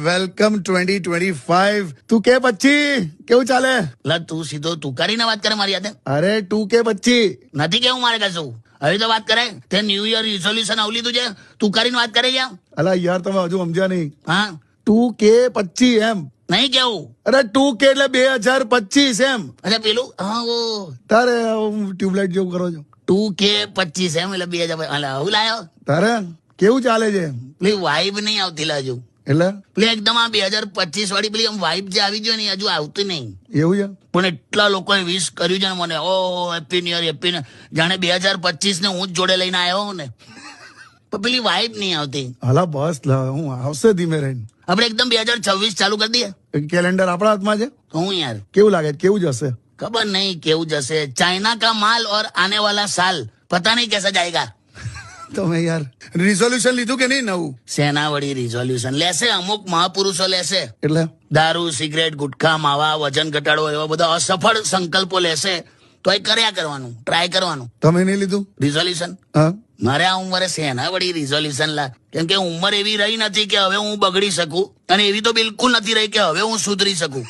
Welcome 2025. તું કે 25 કેવું ચાલે? એટલે તું સીધો તું કરીને વાત કરે મારી યાદ અરે તું કે 25 નથી કેવું મારે કશું. હવે તો વાત કરે તે ન્યુ યર રિઝોલ્યુશન આવું લીધું છે, તું કરીને વાત કરે યાર. અલા યાર તમે હજુ સમજ્યા નહીં. હા તું કે 25 એમ. નહીં કેવું. અરે તું કે એટલે 2025 એમ. અચ્છા પેલું હા ઓ તારે ટ્યુબલાઇટ જેવું કરો છો. તું કે 25 એમ એટલે 2000 એટલે હું લાયો તારે કેવું ચાલે છે? પેલી વાઇબ નહીં આવતી લાજુ. એટલે પેલી એકદમ આ 2025 વાળી પેલી આમ વાઇબ જે આવી જોઈએ ને એ હજુ આવતી નહીં. એવું છે? પણ એટલા લોકોએ વિશ કર્યું છે ને મને, ઓ હેપી ન્યુ યર જાણે 2025 ને હું જ જોડે લઈને આવ્યો ને. પણ પેલી વાઇબ નહીં આવતી. હાલા બસ હું આવશે ધીમે રહીને. આપણે એકદમ 2026 ચાલુ કરી દઈએ. કેલેન્ડર આપણા હાથમાં છે. તો હું યાર કેવું લાગે છે? કેવું જશે? खबर नहीं केवू जैसे चाइना का माल और आने वाला साल पता नहीं कैसा जाएगा. તમે યાર રિઝોલ્યુશન લીધું કે નહીં નવું? સેના વળી રિઝોલ્યુશન લેશે અમુક મહાપુરુષો લેશે. એટલે દારૂ સિગરેટ ગુટખા માવા વજન ઘટાડો એવા બધા અસફળ સંકલ્પો લેશે તો એ કર્યા કરવાનું, ટ્રાય કરવાનું. તમે નહીં લીધું રિઝોલ્યુશન? હા મારે આ ઉંમરે સેના વળી રિઝોલ્યુશન લા, કેમ કે ઉંમર એવી રહી નથી કે હવે હું બગડી શકું અને એવી તો બિલકુલ નથી રહી કે હવે હું સુધરી શકું.